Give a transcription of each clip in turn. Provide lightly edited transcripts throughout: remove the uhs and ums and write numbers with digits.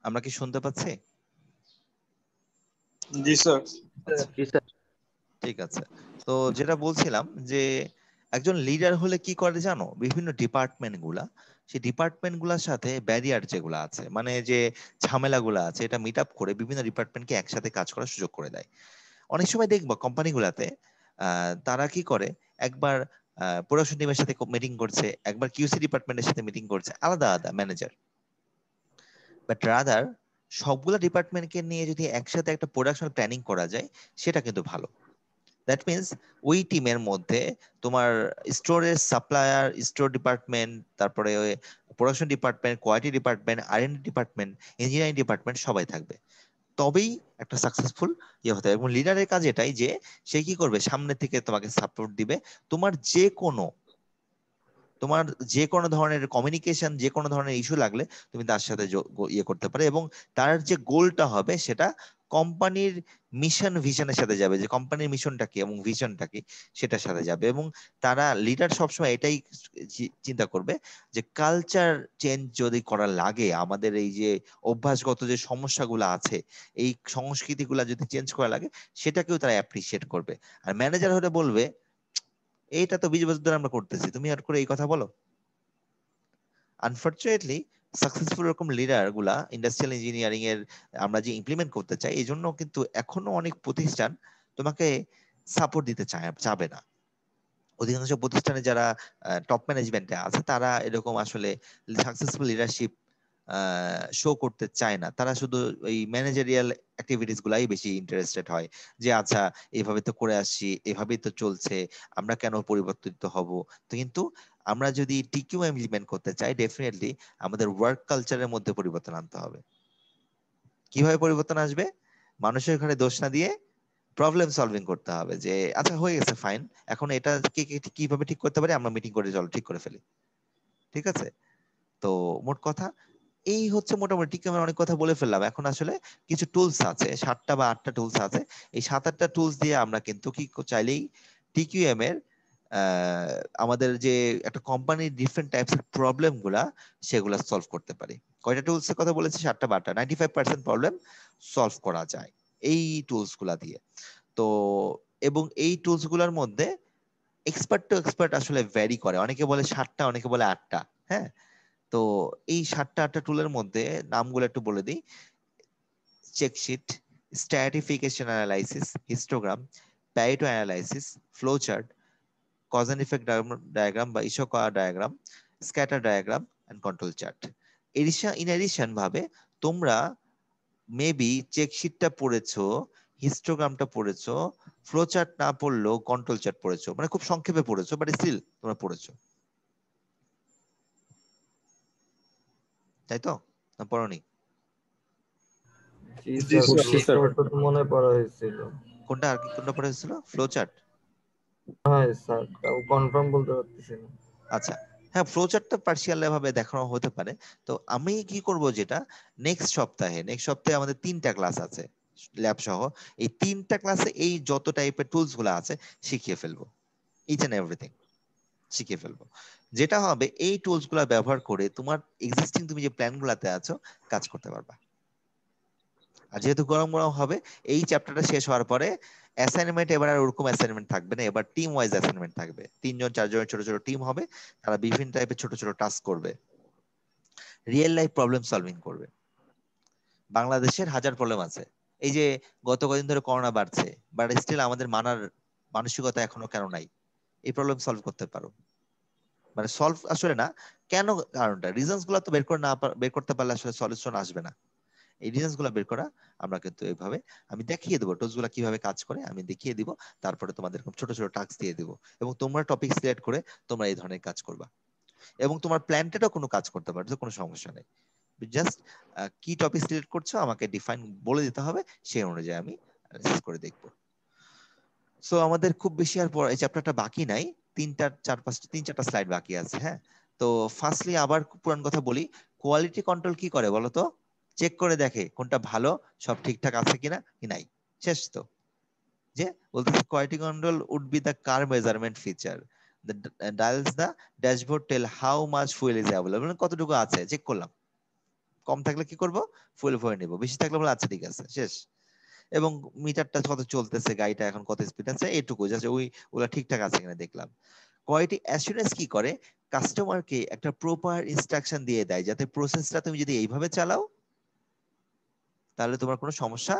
আমরা কি শুনতে পাচ্ছি? জি স্যার। ঠিক আছে। তো যেটা বলছিলাম যে একজন লিডার হলে কি করে জানো, বিভিন্ন ডিপার্টমেন্ট গুলা, সেই ডিপার্টমেন্ট গুলার সাথে ব্যারিয়ার যেগুলো আছে, মানে যে ঝামেলাগুলো আছে, এটা মিট আপ করে বিভিন্ন ডিপার্টমেন্টকে একসাথে কাজ করার সুযোগ করে দেয়। অনেক সময় দেখবো কোম্পানিগুলাতে তারা কি করে, একবার প্রোডাকশন টিমের সাথে মিটিং করছে, একবার কিউসি ডিপার্টমেন্টের সাথে মিটিং করছে, আলাদা আলাদা ম্যানেজার। বাট রাদার সবগুলা ডিপার্টমেন্টকে নিয়ে যদি একসাথে একটা প্রোডাকশন প্ল্যানিং করা যায়, সেটা কিন্তু ভালো। দ্যাট মিনস ওই টিমের মধ্যে তোমার স্টোরের সাপ্লায়ার, স্টোর ডিপার্টমেন্ট, তারপরে production department, quality department, R and D department, engineering department সবাই থাকবে, তবেই একটা সাকসেসফুল ইয়ে হতে হবে। এবং লিডারের কাজ এটাই যে সে কি করবে, সামনে থেকে তোমাকে সাপোর্ট দিবে, তোমার তোমার যে কোনো ধরনের কমিউনিকেশন, যে কোনো ধরনের ইস্যু লাগলে তুমি তার সাথে ইয়ে করতে পারে, এবং তার যে গোলটা হবে সেটা কোম্পানির মিশন ভিশনের সাথে যাবে, যে কোম্পানির মিশনটা কি এবং ভিশনটা কি সেটার সাথে যাবে। এবং তারা লিডার সবসময় এটাই চিন্তা করবে যে কালচার চেঞ্জ যদি করা লাগে, আমাদের এই যে অভ্যাসগত যে সমস্যাগুলো আছে, এই সংস্কৃতিগুলো যদি চেঞ্জ করা লাগে, সেটাকেও তারা অ্যাপ্রিসিয়েট করবে। আর ম্যানেজার হলে বলবে এইটা তো 20 বছর ধরে আমরা করতেছি, তুমি আর করে এই কথা বলো। আনফরচুনেটলি সাকসেসফুল এরকম লিডার গুলা ইন্ডাস্ট্রিয়াল ইঞ্জিনিয়ারিং এর আমরা যে ইমপ্লিমেন্ট করতে চাই, এই জন্য কিন্তু এখনো অনেক প্রতিষ্ঠান তোমাকে সাপোর্ট দিতে চাবে না। অধিকাংশ প্রতিষ্ঠানে যারা টপ ম্যানেজমেন্টে আছে, তারা এরকম আসলে সাকসেসফুল লিডারশিপ শো করতে চায় না। তারা শুধু ওই ম্যানেজারিয়াল অ্যাক্টিভিটিস গুলাই বেশি ইন্টারেস্টেড হয়, যে আচ্ছা এইভাবে তো করে আসছি, এভাবেই তো চলছে, আমরা কেন পরিবর্তিত হব। তো কিন্তু আমরা যদি টিকিউ ইমপ্লিমেন্ট করতে চাই, ডেফিনেটলি আমাদের ওয়ার্ক কালচারের মধ্যে পরিবর্তন আনতে হবে। কিভাবে পরিবর্তন আসবে? মানুষের ঘরে দোষ না দিয়ে প্রবলেম সলভিং করতে হবে, যে আচ্ছা হয়ে গেছে ফাইন, এখন এটা কিভাবে ঠিক করতে পারি, আমরা মিটিং করে চলো ঠিক করে ফেলি। ঠিক আছে? তো মোট কথা এই হচ্ছে মোটামুটি। ঠিক আমরা অনেক কথা বলে ফেললাম। এখন আসলে কিছু টুলস আছে, 7টা বা 8টা টুলস আছে। এই 7-8টা টুলস দিয়ে আমরা কিন্তু কি চাইলেই টিকিউএম এর আমাদের যে একটা কোম্পানির ডিফারেন্ট টাইপস এর প্রবলেম গুলা, সেগুলা সলভ করতে পারি। কয়টা টুলস এর কথা বলেছি? 7টা বা 8টা। 95% প্রবলেম সলভ করা যায় এই টুলস গুলা দিয়ে। তো এবং এই টুলস গুলার মধ্যে এক্সপার্ট টু এক্সপার্ট আসলে ভ্যারি করে, অনেকে বলে 7টা, অনেকে বলে 8টা। হ্যাঁ, তো এই 7টা 8টা টুলের মধ্যে নামগুলো একটু বলে দিই। Check sheet, stratification analysis, histogram, Pareto analysis, flow chart, cause and effect diagram বা Ishikawa diagram, scatter diagram and control chart. In addition ভাবে তোমরা মেবি চেকশিটটা পড়েছো, হিস্টোগ্রামটা পড়েছো, ফ্লো চার্ট না পড়লেও কন্ট্রোল চার্ট পড়েছো, মানে খুব সংক্ষেপে পড়েছো, বাট স্টিল তোমরা পড়েছো, তাই তো? না পড়োনি? জি স্যার। মনে পড়া হয়েছিল। কোনটা আর কি কোনটা পড়েছিল? Flow chart? হ্যাঁ স্যার, তাও কনফার্ম বলতে পারতেছি না। আচ্ছা, হ্যাঁ ফ্লো চার্টটা পার্সিয়াল ভাবে দেখানো হতে পারে। তো আমি কি করব, যেটা নেক্সট সপ্তাহে আমাদের 3টা ক্লাস আছে ল্যাব সহ। এই 3টা ক্লাসে এই যত টাইপের টুলস গুলো আছে শিখিয়ে ফেলবো, ইচ এন্ড এভরিথিং শিখিয়ে ফেলবো। যেটা হবে এই টুলস গুলা ব্যবহার করে তোমার এক্সিস্টিং তুমি যে প্ল্যান গুলাতে আছো কাজ করতে পারবা। আর যেহেতু গরম গরম হবে, এই চ্যাপ্টারটা শেষ হওয়ার পরে অ্যাসাইনমেন্ট এবার আর ওরকম অ্যাসাইনমেন্ট থাকবে না, এবার টিম ওয়াইজ অ্যাসাইনমেন্ট থাকবে। 3জন 4জনের ছোট ছোট টিম হবে, তারা বিভিন্ন টাইপের ছোট ছোট টাস্ক করবে, রিয়েল লাইফ প্রবলেম সলভিং করবে। বাংলাদেশের হাজার প্রবলেম আছে। এই যে গত কদিন ধরে করোনা বাড়ছে, বাট স্টিল আমাদের মানার মানসিকতা এখনো কেন নাই? এই প্রবলেম সলভ করতে পারো, মানে সলভ আসলে না, কেন, কারণটা, রিজনস গুলো তো বের করতে পারলে আসলে সলিউশন আসবে না। এই রিজনস গুলো বের করা আমরা কিন্তু এইভাবে, আমি দেখিয়ে দেবো টুলস গুলা কিভাবে কাজ করে, আমি দেখিয়ে দিব। তারপরে তোমাদের ছোট ছোট টাস্ক দিয়ে দিব, এবং তোমরা টপিক সিলেক্ট করে তোমরা এই ধরনের কাজ করবা। এবং তোমার প্ল্যানটেডও কোনো কাজ করতে পারবে, কোনো সমস্যা নেই। জাস্ট কি টপিক সিলেক্ট করছো আমাকে ডিফাইন বলে দিতে হবে, সেই অনুযায়ী আমি অ্যানালাইসিস করে দেখবো। সো আমাদের খুব বেশি আর এই চ্যাপ্টারটা বাকি নাই, 3-4টা স্লাইড বাকি আছে। হ্যাঁ, তো ফার্স্টলি আবার পুরান কথা বলি, কোয়ালিটি কন্ট্রোল কি করে বলো তো? চেক করে দেখে কোনটা ভালো, সব ঠিকঠাক আছে কিনা, কি নাই, শেষ তো। যে বলতেছে quality control would be the car measurement feature dials the dashboard tell how much fuel is available, কতটুকু আছে চেক করলাম, কম থাকলে কি করব, ফুয়েল ভরে নিব, বেশি থাকলে বলে আচ্ছা ঠিক আছে শেষ। এবং মিটারটা কত চলতেছে, গাড়িটা এখন কত স্পিড আছে, এইটুকু জাস্ট ওগুলা ঠিকঠাক আছে কিনা দেখলাম। কোয়ালিটি অ্যাসুরেন্স কি করে, কাস্টমারকে একটা প্রপার ইনস্ট্রাকশন দিয়ে দেয়, যাতে প্রসেসটা তুমি যদি এইভাবে চালাও তাহলে তোমার কোনো সমস্যা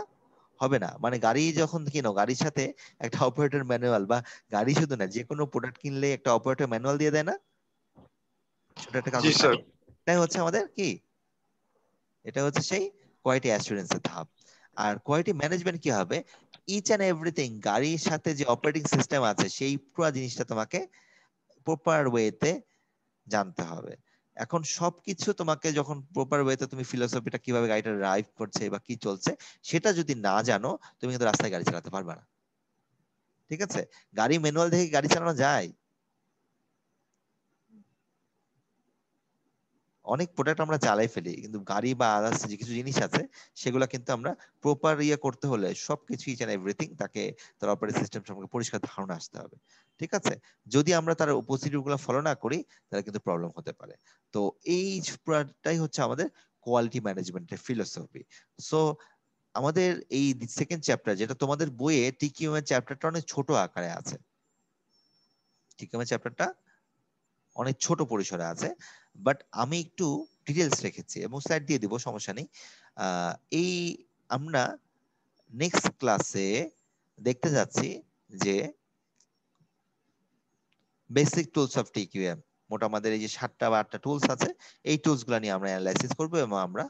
হবে না। মানে গাড়ি যখন কিনো, গাড়ির সাথে একটা অপারেটর ম্যানুয়াল, বা গাড়ি শুধু না, যে কোনো প্রোডাক্ট কিনলে একটা অপারেটর ম্যানুয়াল দিয়ে দেয় না, ছোট একটা জি কাগজ স্যার। থাকে। এটাই হচ্ছে আমাদের কি, এটা হচ্ছে সেই কোয়ালিটি অ্যাসুরেন্সের ধাপ। আর কোয়ালিটি ম্যানেজমেন্ট কি হবে, ইচ অ্যান্ড এভরিথিং, গাড়ির সাথে যে অপারেটিং সিস্টেম আছে সেই পুরো জিনিসটা তোমাকে প্রপার ওয়েতে জানতে হবে। এখন সবকিছু তোমাকে যখন প্রপার ওয়েতে, তুমি ফিলোসফিটা কিভাবে গাড়িটা ড্রাইভ করছে বা কি চলছে সেটা যদি না জানো, তুমি কিন্তু রাস্তায় গাড়ি চালাতে পারবে না। ঠিক আছে, গাড়ি ম্যানুয়াল দেখে গাড়ি চালানো যায়? অনেক প্রোডাক্ট আমরা চালাই ফেলি, কিন্তু গাড়ি বা আদার্স যে কিছু জিনিস আছে সেগুলো কিন্তু আমরা প্রপার করতে হলে সবকিছু ইচ এন্ড এভরিথিং তাকে, তার অপারেটিং সিস্টেম সম্পর্কে পরিষ্কার ধারণা আসতে হবে। ঠিক আছে, যদি আমরা তার প্রসিডিউর গুলো ফলো না করি তাহলে কিন্তু প্রবলেম হতে পারে। তো এই পুরাটাই হচ্ছে আমাদের কোয়ালিটি ম্যানেজমেন্টের ফিলোসফি। সো আমাদের এই সেকেন্ড চ্যাপ্টার, যেটা তোমাদের বইয়ে টিকিউএম এর চ্যাপ্টারটা অনেক ছোট আকারে আছে, টিকিউএম এর চ্যাপ্টারটা অনেক ছোট পরিসরে আছে, বাট আমি একটু ডিটেলস রেখেছি এবং স্লাইড দিয়ে দিব, সমস্যা নেই। এই আমরা নেক্সট ক্লাসে দেখতে যাচ্ছি যে বেসিক টুলস অফ টিকিউএম। মোট আমাদের এই যে 7টা বা 8টা টুলস আছে, এই টুলস গুলা নিয়ে আমরা অ্যানালাইসিস করব এবং আমরা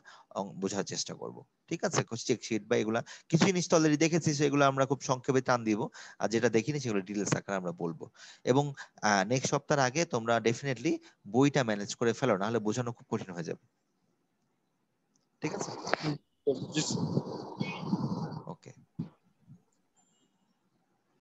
বোঝার চেষ্টা করব। ঠিক আছে, চেক শিট বা এগুলা কিছু জিনিস তো অলরেডি দেখেছি, সেগুলো আমরা খুব সংক্ষেপে টান দিব, আর যেটা দেখিনি সেগুলো ডিটেলস আকারে আমরা বলবো। এবং নেক্সট সপ্তাহের আগে তোমরা ডেফিনেটলি বইটা ম্যানেজ করে ফেলো, নাহলে বোঝানো খুব কঠিন হয়ে যাবে। ঠিক আছে। জি স্যার।